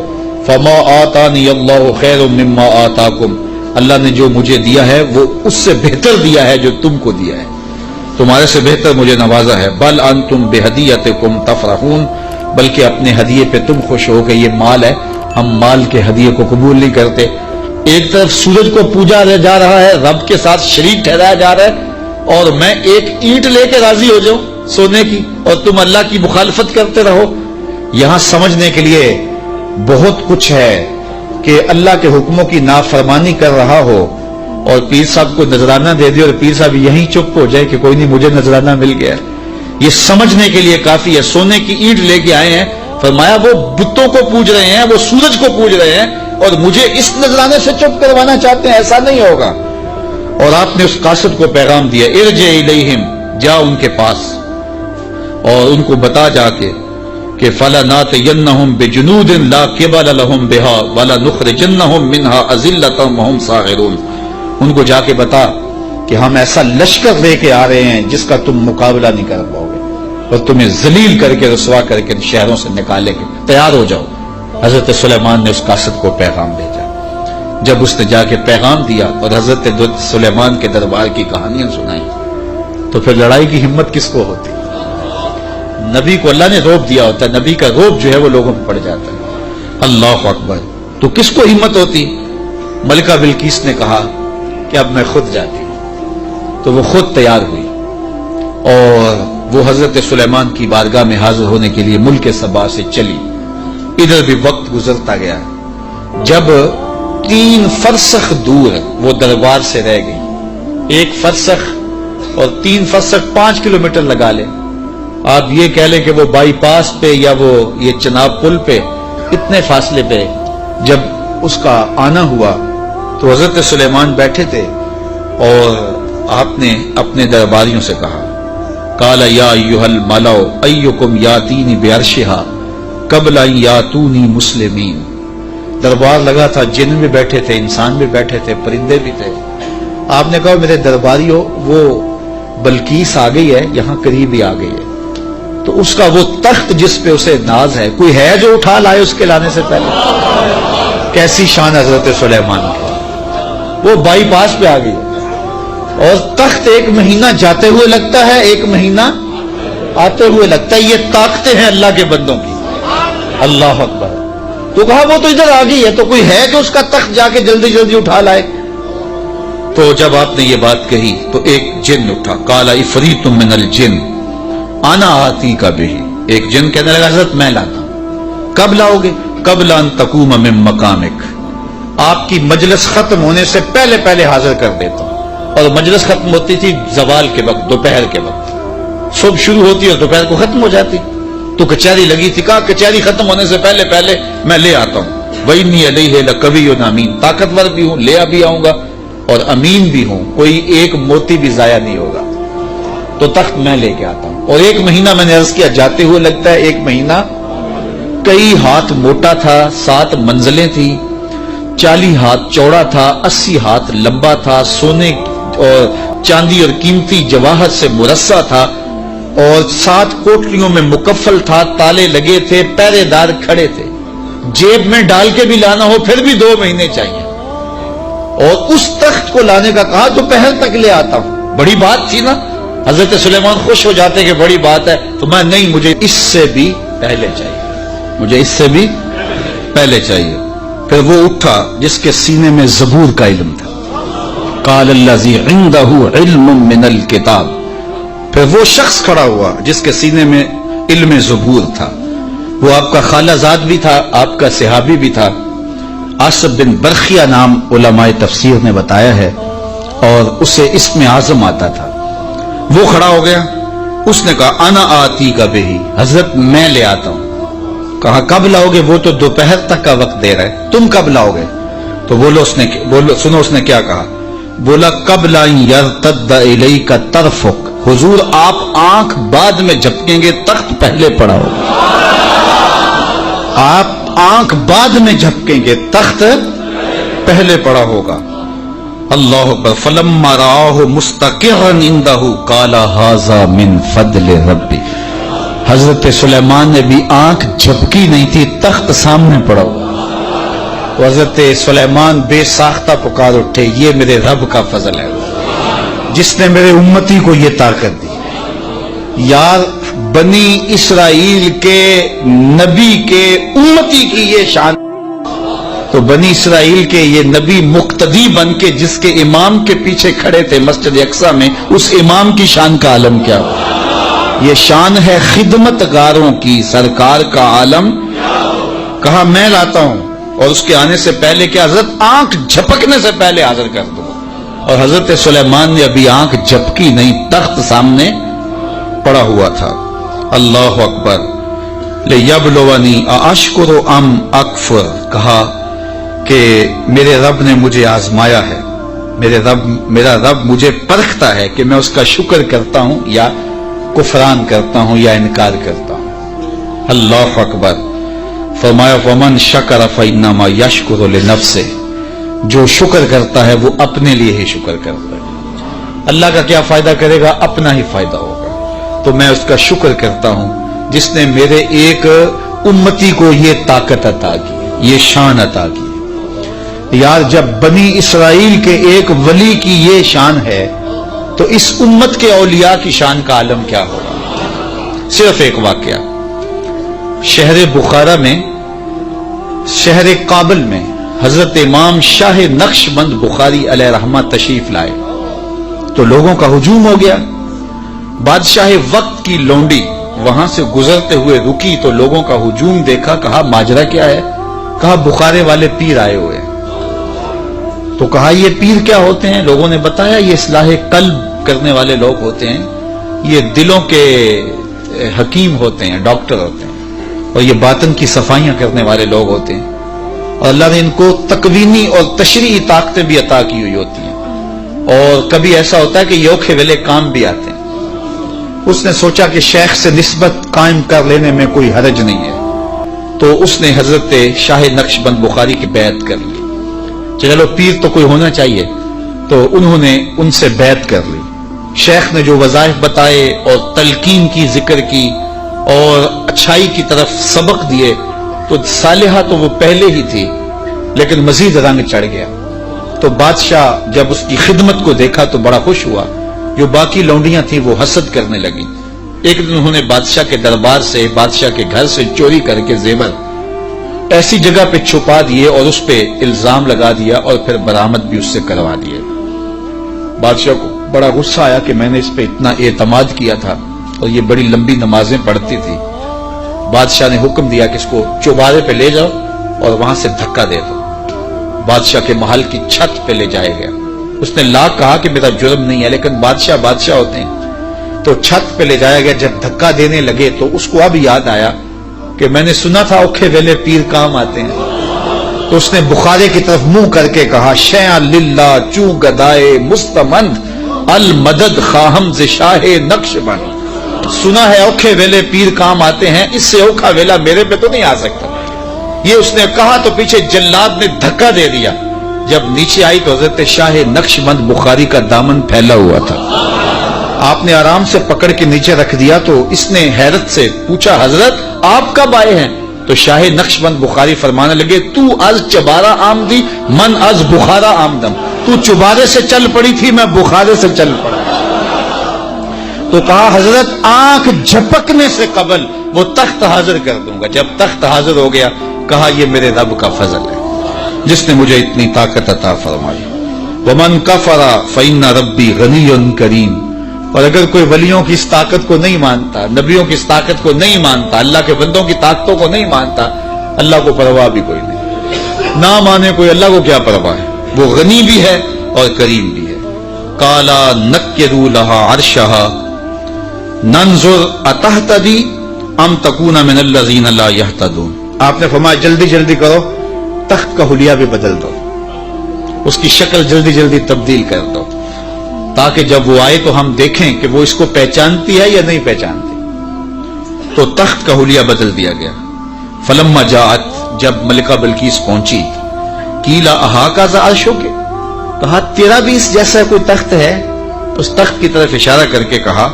فما آتانی اللہ خیر مما آتاکم، اللہ نے جو مجھے دیا ہے وہ اس سے بہتر دیا ہے جو تم کو دیا ہے، تمہارے سے بہتر مجھے نوازا ہے۔ بل انتم بہدیتکم تفرحون، بلکہ اپنے ہدیے پہ تم خوش ہو کہ یہ مال ہے، ہم مال کے ہدیے کو قبول نہیں کرتے۔ ایک طرف سورج کو پوجا جا رہا ہے، رب کے ساتھ شریک ٹھہرایا جا رہا ہے، اور میں ایک اینٹ لے کے راضی ہو جاؤں سونے کی اور تم اللہ کی مخالفت کرتے رہو۔ یہاں سمجھنے کے لیے بہت کچھ ہے کہ اللہ کے حکموں کی نافرمانی کر رہا ہو اور پیر صاحب کو نذرانہ دے دے اور پیر صاحب یہیں چپ ہو جائے کہ کوئی نہیں مجھے نذرانہ مل گیا، یہ سمجھنے کے لیے کافی ہے۔ سونے کی اینٹ لے کے آئے ہیں، فرمایا وہ بتوں کو پوج رہے ہیں، وہ سورج کو پوج رہے ہیں اور مجھے اس نذرانے سے چپ کروانا چاہتے ہیں، ایسا نہیں ہوگا۔ اور آپ نے اس قاصد کو پیغام دیا ارجع الیہم، جا ان کے پاس اور ان کو بتا جا کے کہ فَلَنَاتِيَنَّهُمْ بِجُنُودٍ لَا قِبَلَ لَهُمْ بِهَا وَلَنُخْرِجَنَّهُمْ مِنْهَا أَذِلَّةً وَهُمْ صَاغِرُونَ، ان کو جا کے بتا کہ ہم ایسا لشکر لے کے آ رہے ہیں جس کا تم مقابلہ نہیں کر پاؤ گے اور تمہیں ذلیل کر کے رسوا کر کے شہروں سے نکالیں گے، تیار ہو جاؤ۔ حضرت سلیمان نے اس قاصد کو پیغام بھیجا۔ جب اس نے جا کے پیغام دیا اور حضرت سلیمان کے دربار کی کہانیاں سنائیں تو پھر لڑائی کی ہمت کس کو ہوتی؟ نبی کو اللہ نے روب دیا ہوتا ہے، نبی کا روب جو ہے وہ لوگوں میں پڑ جاتا ہے۔ اللہ اکبر، تو کس کو ہمت ہوتی؟ ملکہ بلقیس نے کہا کہ اب میں خود جاتی ہوں، تو وہ خود تیار ہوئی اور وہ حضرت سلیمان کی بارگاہ میں حاضر ہونے کے لیے ملک سبا سے چلی۔ ادھر بھی وقت گزرتا گیا، جب 3 فرسخ دور وہ دربار سے رہ گئی، 1 فرسخ اور 3 فرسخ 5 کلومیٹر لگا لیں، آپ یہ کہہ لیں کہ وہ بائی پاس پہ یا وہ یہ چناب پل پہ اتنے فاصلے پہ جب اس کا آنا ہوا تو حضرت سلیمان بیٹھے تھے اور آپ نے اپنے درباریوں سے کہا قال یا ایھا الملأ ایکم یاتینی بعرشها قبل ان یاتونی مسلمین۔ دربار لگا تھا، جن بھی بیٹھے تھے، انسان بھی بیٹھے تھے، پرندے بھی تھے۔ آپ نے کہا میرے درباریوں وہ بلقیس آ گئی ہے، یہاں قریب ہی آ گئی ہے، تو اس کا وہ تخت جس پہ اسے ناز ہے کوئی ہے جو اٹھا لائے اس کے لانے سے پہلے؟ کیسی شان حضرت سلیمان کی، وہ بائی پاس پہ آ گئی اور تخت 1 مہینہ جاتے ہوئے لگتا ہے، 1 مہینہ آتے ہوئے لگتا ہے۔ یہ طاقتیں ہیں اللہ کے بندوں کی، اللہ اکبر۔ تو کہا وہ تو ادھر آ گئی ہے، تو کوئی ہے کہ اس کا تخت جا کے جلدی جلدی اٹھا لائے؟ تو جب آپ نے یہ بات کہی تو ایک جن اٹھا، قال عفریت من الجن انا آتی کا بھی، ایک جن کہنے لگا حضرت میں لاتا ہوں۔ کب لاؤ گے؟ قبل ان تقوم من مقامک، آپ کی مجلس ختم ہونے سے پہلے پہلے حاضر کر دیتا ہوں۔ اور مجلس ختم ہوتی تھی زوال کے وقت، دوپہر کے وقت، صبح شروع ہوتی اور دوپہر کو ختم ہو جاتی، تو کچہری لگی تھی، کہا کچہری ختم ہونے سے پہلے پہلے میں لے آتا ہوں۔ وَإِنِّي عَلَيْهِ لَقَوِيٌّ أَمِينٌ، طاقتور بھی ہوں، لے بھی آؤں گا۔ اور امین بھی ہوں, کوئی ایک موتی بھی ضائع نہیں ہوگا, تو تخت میں لے کے آتا ہوں. اور 1 مہینہ میں نے عرض کیا جاتے ہوئے لگتا ہے 1 مہینہ, کئی ہاتھ موٹا تھا, 7 منزلیں تھی, 40 ہاتھ چوڑا تھا, 80 ہاتھ لمبا تھا, سونے اور چاندی اور قیمتی جواہر سے مرصع تھا, اور 7 کوٹلیوں میں مکفل تھا, تالے لگے تھے, پہرے دار کھڑے تھے, جیب میں ڈال کے بھی لانا ہو پھر بھی 2 مہینے چاہیے. اور اس تخت کو لانے کا کہا تو پہر تک لے آتا ہوں. بڑی بات تھی نا, حضرت سلیمان خوش ہو جاتے کہ بڑی بات ہے, تو میں نہیں, مجھے اس سے بھی پہلے چاہیے, مجھے اس سے بھی پہلے چاہیے. پھر وہ اٹھا جس کے سینے میں زبور کا علم تھا, قال الذی عندہ علم من الکتاب. پھر وہ شخص کھڑا ہوا جس کے سینے میں علم زبور تھا, وہ آپ کا خالہ زاد بھی تھا, آپ کا صحابی بھی تھا, عاصب بن برخیہ نام علماء تفسیر نے بتایا ہے, اور اسے اسم اعظم آتا تھا. وہ کھڑا ہو گیا, اس نے کہا انا آتی کا بہی, حضرت میں لے آتا ہوں. کہا کب لاؤ گے؟ وہ تو دوپہر تک کا وقت دے رہا ہے, تم کب لاؤ گے؟ تو سنو اس نے کیا کہا, بولا قبل ان یرتد الیک طرفک, حضور آپ آنکھ بعد میں جھپکیں گے, تخت پہلے پڑا ہوگا. آپ آنکھ بعد میں جھپکیں گے, تخت پہلے پڑا ہوگا. اللہ اکبر. فلما رآہ مستقرا عنده قال ھذا من فضل ربی. حضرت سلیمان نے بھی آنکھ جھپکی نہیں تھی, تخت سامنے پڑا ہوا. تو حضرت سلیمان بے ساختہ پکار اٹھے, یہ میرے رب کا فضل ہے جس نے میرے امتی کو یہ طاقت دی. یار بنی اسرائیل کے نبی کے امتی کی یہ شان, تو بنی اسرائیل کے یہ نبی مقتدی بن کے جس کے امام کے پیچھے کھڑے تھے مسجد اقصی میں, اس امام کی شان کا عالم کیا ہو. یہ شان ہے خدمت گاروں کی, سرکار کا عالم. کہا میں لاتا ہوں, اور اس کے آنے سے پہلے کہ حضرت آنکھ جھپکنے سے پہلے حاضر کر دو. اور حضرت سلیمان نے ابھی آنکھ جھپکی نہیں, تخت سامنے پڑا ہوا تھا. اللہ اکبر. لیبلونی ااشکر ام اکفر. کہا کہ میرے رب نے مجھے آزمایا ہے, میرا رب مجھے پرکھتا ہے کہ میں اس کا شکر کرتا ہوں یا کفران کرتا ہوں یا انکار کرتا ہوں. اللہ اکبر. فرمایا ومن شکر فانما یشکر لنفسہ, جو شکر کرتا ہے وہ اپنے لیے ہی شکر کرتا ہے. اللہ کا کیا فائدہ کرے گا؟ اپنا ہی فائدہ ہوگا. تو میں اس کا شکر کرتا ہوں جس نے میرے ایک امتی کو یہ طاقت عطا کی, یہ شان عطا کی. یار جب بنی اسرائیل کے ایک ولی کی یہ شان ہے تو اس امت کے اولیاء کی شان کا عالم کیا ہوگا. صرف ایک واقعہ, شہر بخارا میں, شہر کابل میں حضرت امام شاہ نقشبند بخاری علیہ رحمہ تشریف لائے تو لوگوں کا ہجوم ہو گیا. بادشاہ وقت کی لونڈی وہاں سے گزرتے ہوئے رکی تو لوگوں کا ہجوم دیکھا. کہا ماجرا کیا ہے؟ کہا بخارے والے پیر آئے ہوئے. تو کہا یہ پیر کیا ہوتے ہیں؟ لوگوں نے بتایا یہ اصلاح قلب کرنے والے لوگ ہوتے ہیں, یہ دلوں کے حکیم ہوتے ہیں, ڈاکٹر ہوتے ہیں, اور یہ باطن کی صفائیاں کرنے والے لوگ ہوتے ہیں, اور اللہ نے ان کو تکوینی اور تشریعی طاقتیں بھی عطا کی ہوئی ہوتی ہیں, اور کبھی ایسا ہوتا ہے کہ یہ اوکھے ویلے کام بھی آتے ہیں. اس نے سوچا کہ شیخ سے نسبت قائم کر لینے میں کوئی حرج نہیں ہے, تو اس نے حضرت شاہ نقشبند بخاری کی بیعت کر لی. چلو پیر تو کوئی ہونا چاہیے, تو انہوں نے ان سے بیعت کر لی. شیخ نے جو وظائف بتائے اور تلقین کی, ذکر کی اور اچھائی کی طرف سبق دیے, تو صالحہ تو وہ پہلے ہی تھی لیکن مزید رنگ چڑھ گیا. تو بادشاہ جب اس کی خدمت کو دیکھا تو بڑا خوش ہوا. جو باقی لونڈیاں تھیں وہ حسد کرنے لگیں. ایک دن انہوں نے بادشاہ کے دربار سے, بادشاہ کے گھر سے چوری کر کے زیور ایسی جگہ پہ چھپا دیے اور اس پہ الزام لگا دیا, اور پھر برآمد بھی اس سے کروا دیے. بادشاہ کو بڑا غصہ آیا کہ میں نے اس پہ اتنا اعتماد کیا تھا, اور یہ بڑی لمبی نمازیں پڑھتی تھی. بادشاہ نے حکم دیا کہ اس کو چوبارے پہ لے جاؤ اور وہاں سے دھکا دے دو. بادشاہ کے محل کی چھت پہ لے جایا گیا. اس نے لاکھ کہا کہ میرا جرم نہیں ہے, لیکن بادشاہ ہوتے ہیں. تو چھت پہ لے جایا گیا. جب دھکا دینے لگے تو اس کو اب یاد آیا کہ میں نے سنا تھا اوکھے ویلے پیر کام آتے ہیں. تو اس نے بخارے کی طرف منہ کر کے کہا شیعہ للہ چوں گدائے مستمند المدد خواہم ز شاہ نقش بند. سنا ہے اوکھے ویلے پیر کام آتے ہیں، اس سے اوکھا ویلا میرے پہ تو نہیں آ سکتا. یہ اس نے کہا تو پیچھے جلاد نے دھکا دے دیا. جب نیچے آئی تو حضرت شاہ نقش بند بخاری کا دامن پھیلا ہوا تھا. آپ نے آرام سے پکڑ کے نیچے رکھ دیا تو اس نے حیرت سے پوچھا حضرت آپ کب آئے ہیں؟ تو شاہ نقش بند بخاری فرمانے لگے تو از چبارہ آمدی من از بخارا آمدم. تو چبارے سے چل پڑی تھی، میں بخارے سے چل پڑا. تو کہا حضرت آنکھ جھپکنے سے قبل وہ تخت حاضر کر دوں گا. جب تخت حاضر ہو گیا کہا یہ میرے رب کا فضل ہے جس نے مجھے اتنی طاقت عطا فرمائی. ومن کفر فإن ربی غنی کریم. اور اگر کوئی ولیوں کی اس طاقت کو نہیں مانتا، نبیوں کی اس طاقت کو نہیں مانتا، اللہ کے بندوں کی طاقتوں کو نہیں مانتا، اللہ کو پرواہ بھی کوئی نہیں. نہ مانے کوئی، اللہ کو کیا پرواہ ہے؟ وہ غنی بھی ہے اور کریم بھی ہے. کالا نکروا لہا عرشہا ننظر اتہتدی ام تکون من الذین لا یہتدون. آپ نے فرمایا جلدی جلدی کرو، تخت کا حلیہ بھی بدل دو، اس کی شکل جلدی جلدی تبدیل کر دو، تاکہ جب وہ آئے تو ہم دیکھیں کہ وہ اس کو پہچانتی ہے یا نہیں پہچانتی. تو تخت کا حلیہ بدل دیا گیا. فلما جاءت، جب ملکہ بلقیس پہنچی، قیل اہاکذا عرشک، کہا تیرا بھی اس جیسا کوئی تخت ہے؟ اس تخت کی طرف اشارہ کر کے کہا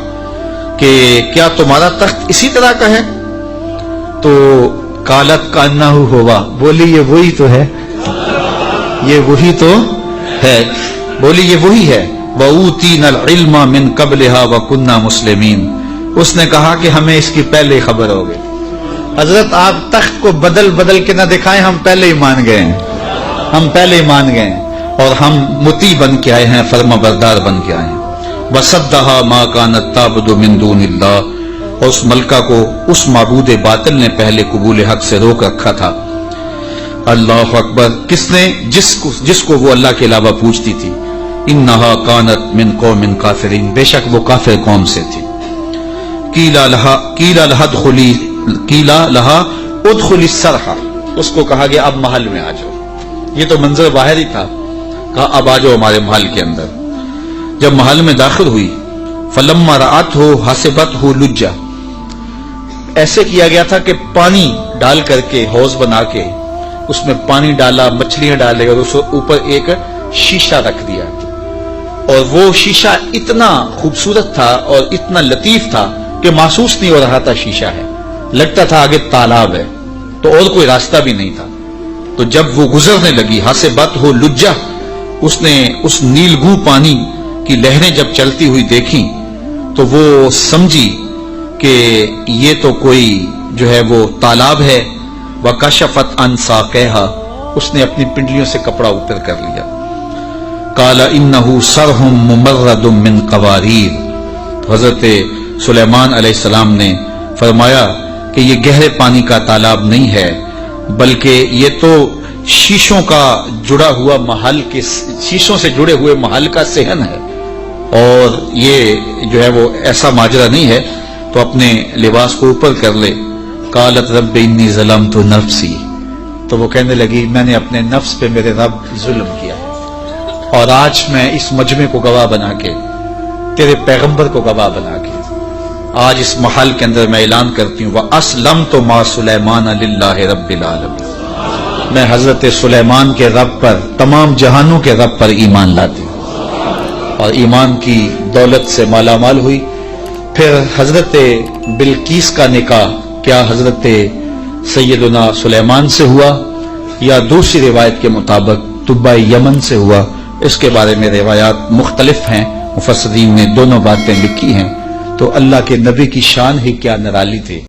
کہ کیا تمہارا تخت اسی طرح کا ہے؟ تو قالت کانہ ہوا، بولی یہ وہی تو ہے، یہ وہی تو ہے، بولی یہ وہی ہے. وَأُوتِينَا الْعِلْمَ مِنْ قَبْلِهَا وَكُنَّا مُسْلِمِينَ. اس نے کہا کہ ہمیں اس کی پہلے خبر ہو گئی. حضرت آپ تخت کو بدل بدل کے نہ دکھائیں، ہم پہلے ہی مان گئے ہیں، ہم پہلے ہی مان گئے ہیں اور ہم مطیع بن کے آئے ہیں، فرما بردار بن کے آئے ہیں. وَصَدَّهَا مَا كَانَتْ تَعْبُدُ مِن دُونِ اللَّهِ. اور اس ملکہ کو اس معبود باطل نے پہلے قبول حق سے روک رکھا تھا. اللہ اکبر. کس نے؟ جس کو وہ اللہ کے علاوہ پوچھتی تھی. انہا کانت من قوم کافرین. بے شک وہ کافر قوم سے تھی. قیل لہا ادخلی الصرح. اس کو کہا گیا اب محل میں آ جاؤ. یہ تو منظر باہر ہی تھا، کہا اب آ جاؤ ہمارے محل کے اندر. جب محل میں داخل ہوئی فلما رأتہ حسبتہ لجہ. ایسے کیا گیا تھا کہ پانی ڈال کر کے حوض بنا کے اس میں پانی ڈالا، مچھلیاں ڈالے اور اس اوپر ایک شیشہ رکھ دیا. اور وہ شیشہ اتنا خوبصورت تھا اور اتنا لطیف تھا کہ محسوس نہیں ہو رہا تھا شیشہ ہے، لگتا تھا آگے تالاب ہے، تو اور کوئی راستہ بھی نہیں تھا. تو جب وہ گزرنے لگی حسبتہ لجہ، اس نے اس نیلگوں پانی کی لہریں جب چلتی ہوئی دیکھی تو وہ سمجھی کہ یہ تو کوئی جو ہے وہ تالاب ہے. وَكَشَفَتْ عَنْ سَاقَيْهَا. اس نے اپنی پنڈلیوں سے کپڑا اوپر کر لیا. قَالَ إِنَّهُ صَرْحٌ مُمَرَّدٌ مِّن قَوَارِيرَ. حضرت سلیمان علیہ السلام نے فرمایا کہ یہ گہرے پانی کا تالاب نہیں ہے، بلکہ یہ تو شیشوں کا جڑا ہوا محل کے، شیشوں سے جڑے ہوئے محل کا صحن ہے، اور یہ جو ہے وہ ایسا ماجرا نہیں ہے. تو اپنے لباس کو اوپر کر لے. قالت رب انی ظلمت نفسی. تو وہ کہنے لگی میں نے اپنے نفس پہ میرے رب ظلم کیا ہے، اور آج میں اس مجمع کو گواہ بنا کے، تیرے پیغمبر کو گواہ بنا کے آج اس محل کے اندر میں اعلان کرتی ہوں وَأَسْلَمْتُ مَا سُلَيْمَانَ لِلَّهِ رَبِّ الْعَالَمِينَ. میں حضرت سلیمان کے رب پر، تمام جہانوں کے رب پر ایمان لاتی ہوں، اور ایمان کی دولت سے مالا مال ہوئی. پھر حضرت بلقیس کا نکاح کیا حضرت سیدنا سلیمان سے ہوا یا دوسری روایت کے مطابق طبع یمن سے ہوا؟ اس کے بارے میں روایات مختلف ہیں، مفسرین نے دونوں باتیں لکھی ہیں. تو اللہ کے نبی کی شان ہی کیا نرالی تھی.